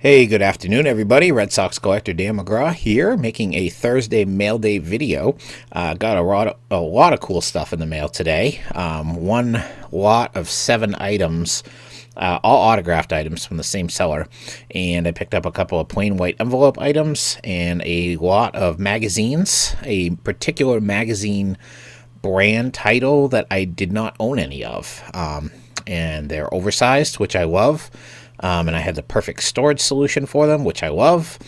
Hey, good afternoon, everybody. Red Sox collector Dan McGraw here, making a Thursday mail day video. Got a lot of cool stuff in the mail today. One lot of 7 items, all autographed items from the same seller, and I picked up a couple of plain white envelope items and a lot of magazines, a particular magazine brand title that I did not own any of, and they're oversized, which I love. And I had the perfect storage solution for them, which I love,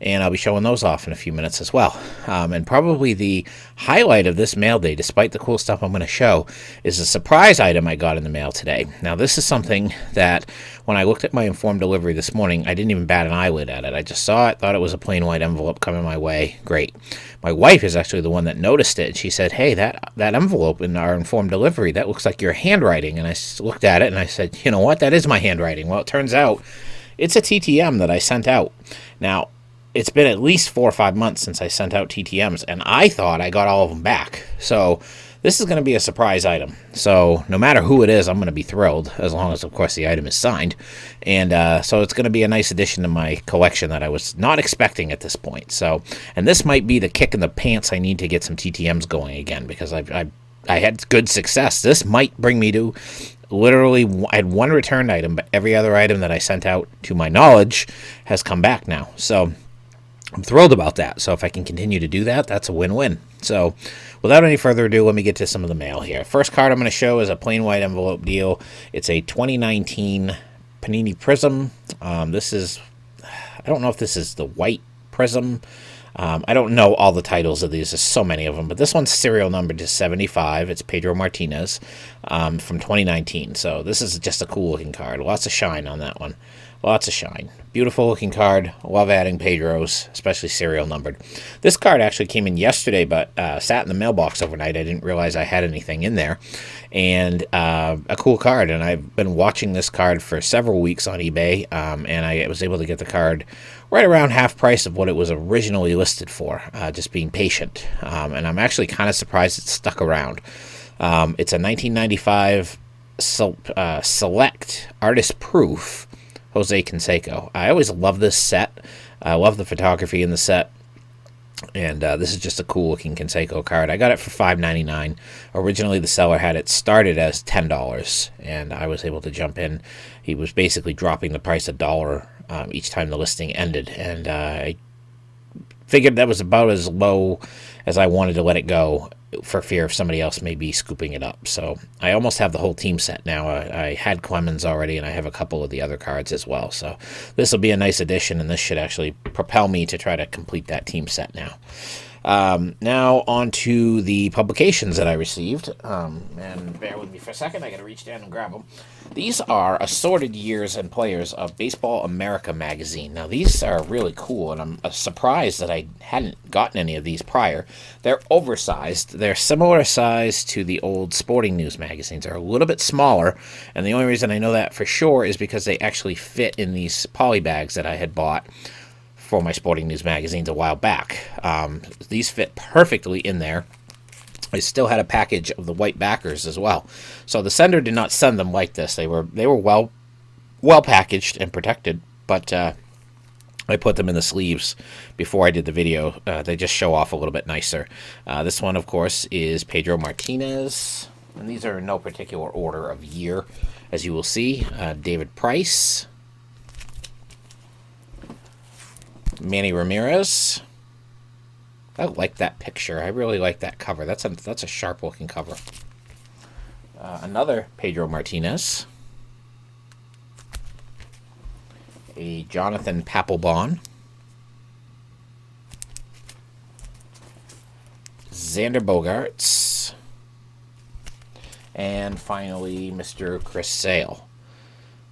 and I'll be showing those off in a few minutes as well. And probably the highlight of this mail day, despite the cool stuff I'm going to show, is a surprise item I got in the mail today. Now, this is something that when I looked at my informed delivery this morning, I didn't even bat an eyelid at it. I just saw it, thought it was a plain white envelope coming my way. Great. My wife is actually the one that noticed it, and she said, "Hey, that envelope in our informed delivery, that looks like your handwriting." And I looked at it, and I said, "You know what? That is my handwriting." Well, it turns out it's a TTM that I sent out. Now, it's been at least 4 or 5 months since I sent out TTMs, and I thought I got all of them back. So this is going to be a surprise item. So no matter who it is, I'm going to be thrilled, as long as, of course, the item is signed. And so it's going to be a nice addition to my collection that I was not expecting at this point. So, and this might be the kick in the pants I need to get some TTMs going again, because I had good success. This might bring me to literally, I had one returned item, but every other item that I sent out, to my knowledge, has come back now. So I'm thrilled about that. So if I can continue to do that, that's a win-win. So without any further ado, let me get to some of the mail here. First card I'm going to show is a plain white envelope deal. It's a 2019 Panini Prism. This is, I don't know if this is the white Prism. I don't know all the titles of these. There's so many of them. But this one's serial numbered to 75. It's Pedro Martinez from 2019. So this is just a cool-looking card. Lots of shine on that one. Lots of shine. Beautiful-looking card. Love adding Pedros, especially serial numbered. This card actually came in yesterday, but sat in the mailbox overnight. I didn't realize I had anything in there. And a cool card. And I've been watching this card for several weeks on eBay, and I was able to get the card right around half price of what it was originally listed for, just being patient. And I'm actually kind of surprised it stuck around. It's a 1995 Select Artist Proof Jose Canseco. I always love this set. I love the photography in the set. And this is just a cool-looking Canseco card. I got it for $5.99. Originally, the seller had it started as $10, and I was able to jump in. He was basically dropping the price $1 each time the listing ended, and I figured that was about as low as I wanted to let it go, for fear of somebody else maybe scooping it up. So I almost have the whole team set now. I had Clemens already, and I have a couple of the other cards as well. So this will be a nice addition, and this should actually propel me to try to complete that team set now. Now on to the publications that I received, and bear with me for a second, I gotta reach down and grab them. These are Assorted Years and Players of Baseball America magazine. Now these are really cool, and I'm surprised that I hadn't gotten any of these prior. They're oversized. They're similar size to the old Sporting News magazines. They're a little bit smaller, and the only reason I know that for sure is because they actually fit in these poly bags that I had bought for my Sporting News magazines a while back. These fit perfectly in there. I still had a package of the white backers as well. So the sender did not send them like this. They were well packaged and protected, but I put them in the sleeves before I did the video. They just show off a little bit nicer. This one, of course, is Pedro Martinez, and these are in no particular order of year, as you will see. David Price, Manny Ramirez. I like that picture. I really like that cover. That's a sharp-looking cover. Another Pedro Martinez. A Jonathan Papelbon. Xander Bogaerts. And finally, Mr. Chris Sale.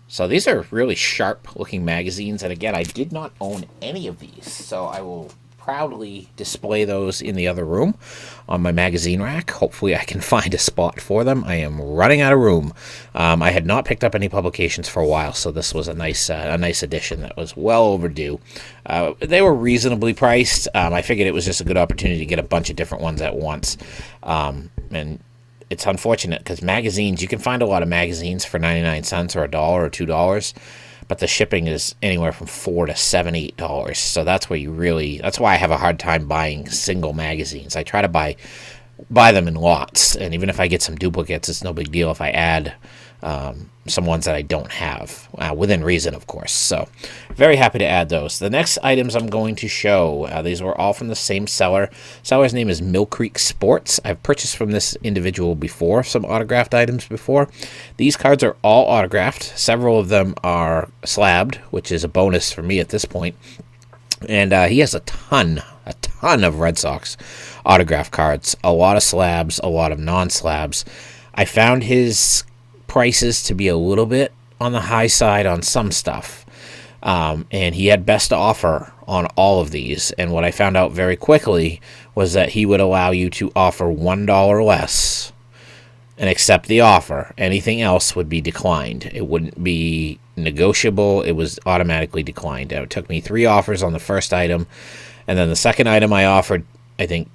So these are really sharp-looking magazines, and again, I did not own any of these, so I will proudly display those in the other room on my magazine rack. Hopefully I can find a spot for them. I am running out of room. I had not picked up any publications for a while, so this was a nice addition that was well overdue. They were reasonably priced. I figured it was just a good opportunity to get a bunch of different ones at once. And it's unfortunate because magazines, you can find a lot of magazines for 99 cents or $1 or $2. but the shipping is anywhere from $4 to $7, $8. So that's why I have a hard time buying single magazines. I try to buy them in lots, and even if I get some duplicates, it's no big deal if I add some ones that I don't have, within reason, of course. So very happy to add those. The next items I'm going to show, these were all from the same seller. Seller's name is Mill Creek Sports. I've purchased from this individual before, some autographed items before. These cards are all autographed. Several of them are slabbed, which is a bonus for me at this point. And he has a ton of Red Sox autograph cards, a lot of slabs, a lot of non-slabs. I found his prices to be a little bit on the high side on some stuff, and he had best offer on all of these. And what I found out very quickly was that he would allow you to offer $1 less and accept the offer. Anything else would be declined. It wouldn't be negotiable. It was automatically declined. It took me 3 offers on the first item, and then the second item I offered, I think,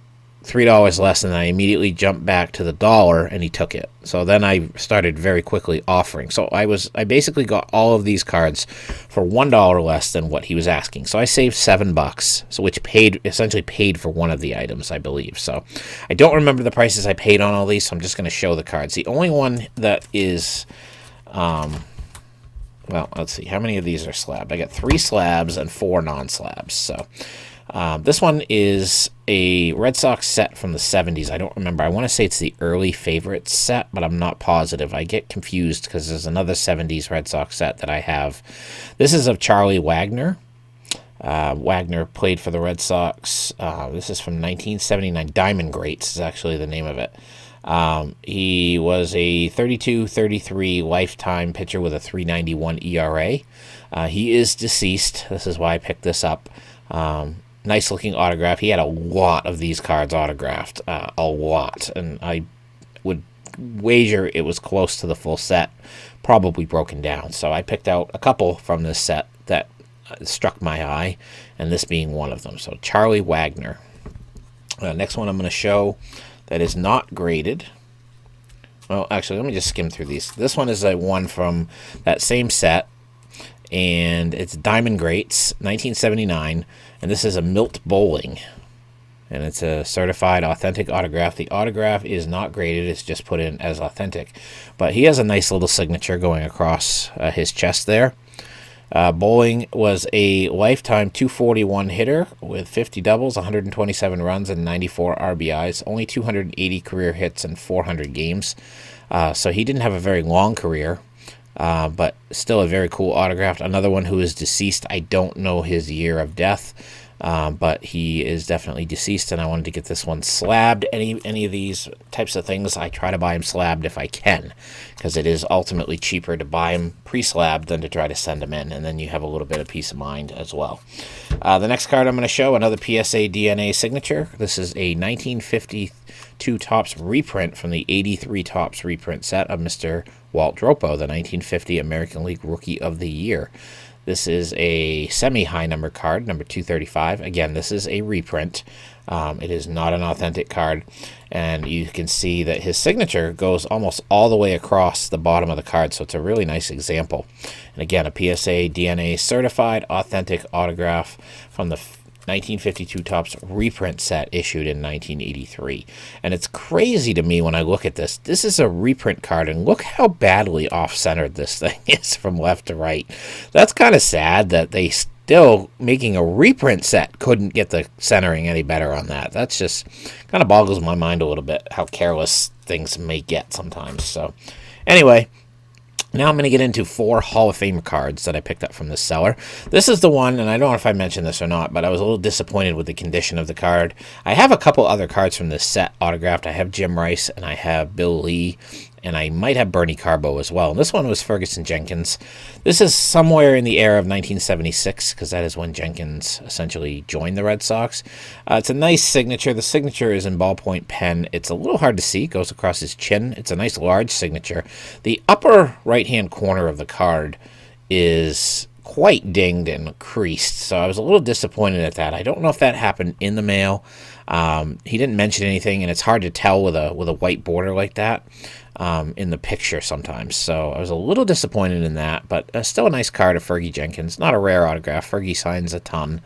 $3 less, and I immediately jumped back to the $1, and he took it. So then I started very quickly offering. So I basically got all of these cards for $1 less than what he was asking. So I saved $7, so which essentially paid for one of the items, I believe. So I don't remember the prices I paid on all these, so I'm just going to show the cards. The only one that is, well, let's see, how many of these are slabbed? I got 3 slabs and 4 non-slabs. So this one is a Red Sox set from the 70s. I don't remember. I want to say it's the early favorites set, but I'm not positive. I get confused because there's another 70s Red Sox set that I have. This is of Charlie Wagner. Wagner played for the Red Sox. This is from 1979. Diamond Greats is actually the name of it. He was a 32-33 lifetime pitcher with a 3.91 ERA. He is deceased. This is why I picked this up. Nice looking autograph. He had a lot of these cards autographed, a lot, and I would wager it was close to the full set, probably broken down. So I picked out a couple from this set that struck my eye, and this being one of them. So Charlie Wagner. Next one I'm going to show that is not graded. Well, actually, let me just skim through these. This one is a one from that same set, and it's Diamond Greats, 1979, and this is a Milt Bowling, and it's a certified authentic autograph. The autograph is not graded, it's just put in as authentic, but he has a nice little signature going across his chest there. Bowling was a lifetime 241 hitter with 50 doubles, 127 runs, and 94 RBIs, only 280 career hits in 400 games, so he didn't have a very long career. But still a very cool autograph. Another one who is deceased. I don't know his year of death, but he is definitely deceased, and I wanted to get this one slabbed. Any of these types of things, I try to buy them slabbed if I can, because it is ultimately cheaper to buy them pre-slabbed than to try to send them in, and then you have a little bit of peace of mind as well. The next card I'm going to show, another PSA DNA signature. This is a 1952 Topps reprint from the 83 Topps reprint set of Mr. Walt Dropo, the 1950 American League Rookie of the Year. This is a semi-high number card, number 235. Again, this is a reprint. It is not an authentic card, and you can see that his signature goes almost all the way across the bottom of the card, so it's a really nice example. And again, a PSA DNA certified authentic autograph from the 1952 Topps reprint set issued in 1983. And it's crazy to me when I look at this. This is a reprint card, and look how badly off-centered this thing is from left to right. That's kind of sad that they still, making a reprint set, couldn't get the centering any better on that. That's just kind of boggles my mind a little bit how careless things may get sometimes. So anyway, now I'm going to get into 4 Hall of Fame cards that I picked up from this seller. This is the one, and I don't know if I mentioned this or not, but I was a little disappointed with the condition of the card. I have a couple other cards from this set autographed. I have Jim Rice, and I have Bill Lee, and I might have Bernie Carbo as well. And this one was Ferguson Jenkins. This is somewhere in the era of 1976, because that is when Jenkins essentially joined the Red Sox. It's a nice signature. The signature is in ballpoint pen. It's a little hard to see. It goes across his chin. It's a nice large signature. The upper right-hand corner of the card is quite dinged and creased, so I was a little disappointed at that. I don't know if that happened in the mail. He didn't mention anything, and it's hard to tell with a white border like that in the picture sometimes. So I was a little disappointed in that, but still a nice card of Fergie Jenkins. Not a rare autograph. Fergie signs a ton,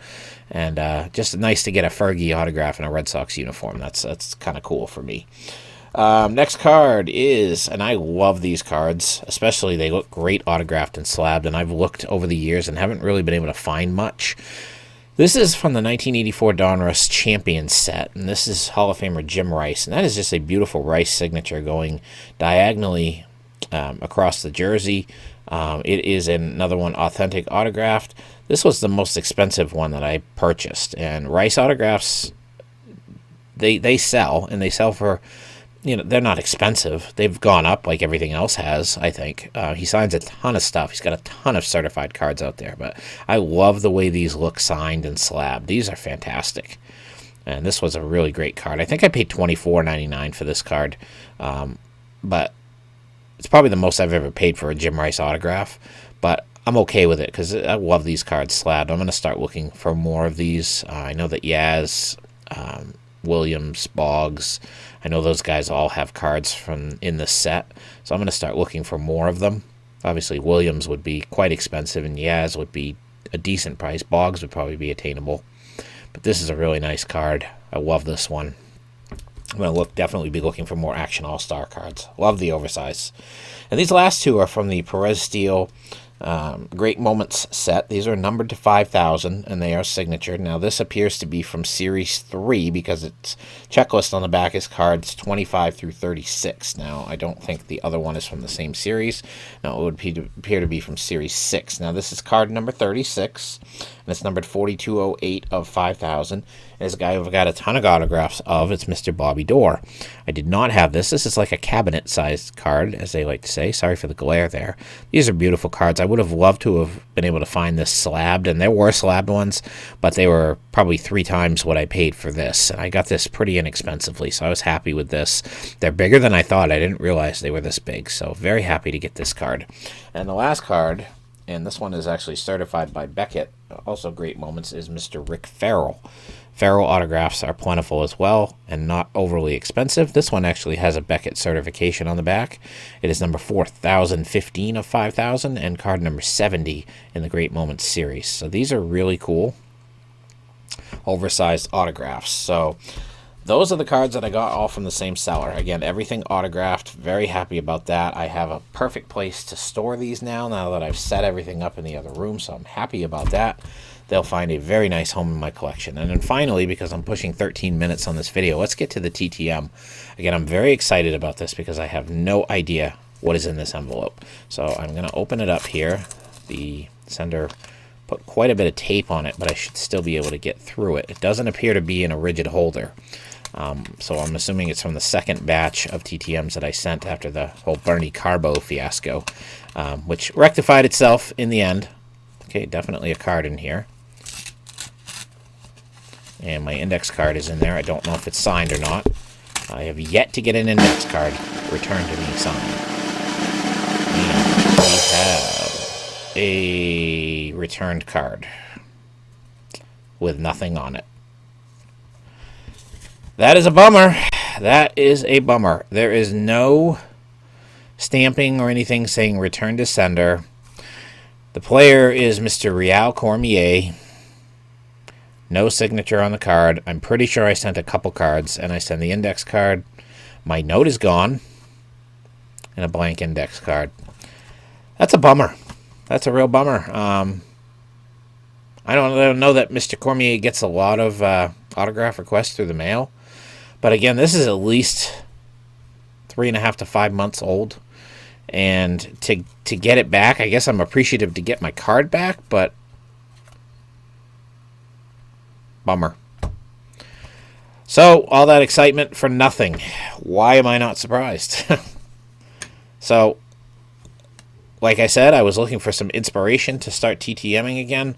and just nice to get a Fergie autograph in a Red Sox uniform. That's kind of cool for me. Next card is, and I love these cards, especially they look great autographed and slabbed, and I've looked over the years and haven't really been able to find much. This is from the 1984 Donruss Champion set, and this is Hall of Famer Jim Rice, and that is just a beautiful Rice signature going diagonally across the jersey. It is another one authentic autographed. This was the most expensive one that I purchased, and Rice autographs, they sell, and they sell for, they're not expensive. They've gone up like everything else has, I think. He signs a ton of stuff. He's got a ton of certified cards out there. But I love the way these look signed and slabbed. These are fantastic. And this was a really great card. I think I paid $24.99 for this card. But it's probably the most I've ever paid for a Jim Rice autograph. But I'm okay with it because I love these cards slabbed. I'm going to start looking for more of these. I know that Yaz, Williams, Boggs, I know those guys all have cards from in the set, so I'm going to start looking for more of them. Obviously, Williams would be quite expensive, and Yaz would be a decent price. Boggs would probably be attainable. But this is a really nice card. I love this one. I'm going to definitely be looking for more Action All-Star cards. Love the oversize. And these last two are from the Perez Steel Great Moments set. These are numbered to 5,000, and they are signatured. Now, this appears to be from Series 3 because its checklist on the back is cards 25 through 36. Now, I don't think the other one is from the same series. No, it would appear to be from Series 6. Now, this is card number 36, and it's numbered 4208 of 5,000. There's a guy who I've got a ton of autographs of. It's Mr. Bobby Dorr. I did not have this. This is like a cabinet-sized card, as they like to say. Sorry for the glare there. These are beautiful cards. I would have loved to have been able to find this slabbed, and there were slabbed ones, but they were probably 3 times what I paid for this. And I got this pretty inexpensively, so I was happy with this. They're bigger than I thought. I didn't realize they were this big, so very happy to get this card. And the last card, and this one is actually certified by Beckett, also Great Moments, is Mr. Rick Farrell. Farrell autographs are plentiful as well and not overly expensive. This one actually has a Beckett certification on the back. It is number 4015 of 5,000 and card number 70 in the Great Moments series. So these are really cool oversized autographs. So those are the cards that I got all from the same seller. Again, everything autographed. Very happy about that. I have a perfect place to store these now that I've set everything up in the other room, so I'm happy about that. They'll find a very nice home in my collection. And then finally, because I'm pushing 13 minutes on this video, let's get to the TTM. Again, I'm very excited about this because I have no idea what is in this envelope. So I'm going to open it up here. The sender put quite a bit of tape on it, but I should still be able to get through it. It doesn't appear to be in a rigid holder. So I'm assuming it's from the second batch of TTMs that I sent after the whole Bernie Carbo fiasco, which rectified itself in the end. Okay, definitely a card in here. And my index card is in there. I don't know if it's signed or not. I have yet to get an index card returned to me signed. And we have a returned card with nothing on it. That is a bummer. That is a bummer. There is no stamping or anything saying return to sender. The player is Mr. Real Cormier. No signature on the card. I'm pretty sure I sent a couple cards, and I sent the index card. My note is gone, and a blank index card. That's a bummer. That's a real bummer. I don't know that Mr. Cormier gets a lot of autograph requests through the mail, but again, this is at least 3.5 to 5 months old, and to get it back, I guess I'm appreciative to get my card back, but bummer. So, all that excitement for nothing. Why am I not surprised? So, like I said, I was looking for some inspiration to start TTMing again.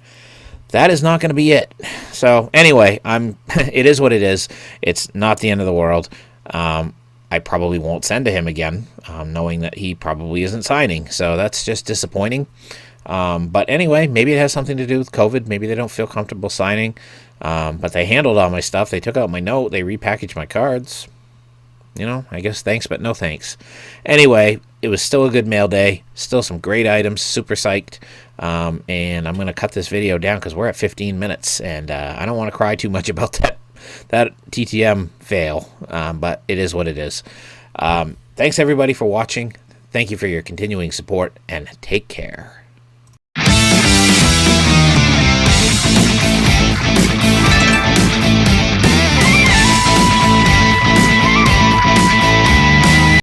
That is not going to be it. So, anyway, it is what it is. It's not the end of the world. I probably won't send to him again, knowing that he probably isn't signing. So, that's just disappointing. But anyway, maybe it has something to do with COVID. Maybe they don't feel comfortable signing. But they handled all my stuff. They took out my note. They repackaged my cards. I guess thanks, but no thanks. Anyway, it was still a good mail day. Still some great items. Super psyched. And I'm going to cut this video down because we're at 15 minutes. And I don't want to cry too much about that TTM fail. But it is what it is. Thanks, everybody, for watching. Thank you for your continuing support. And take care.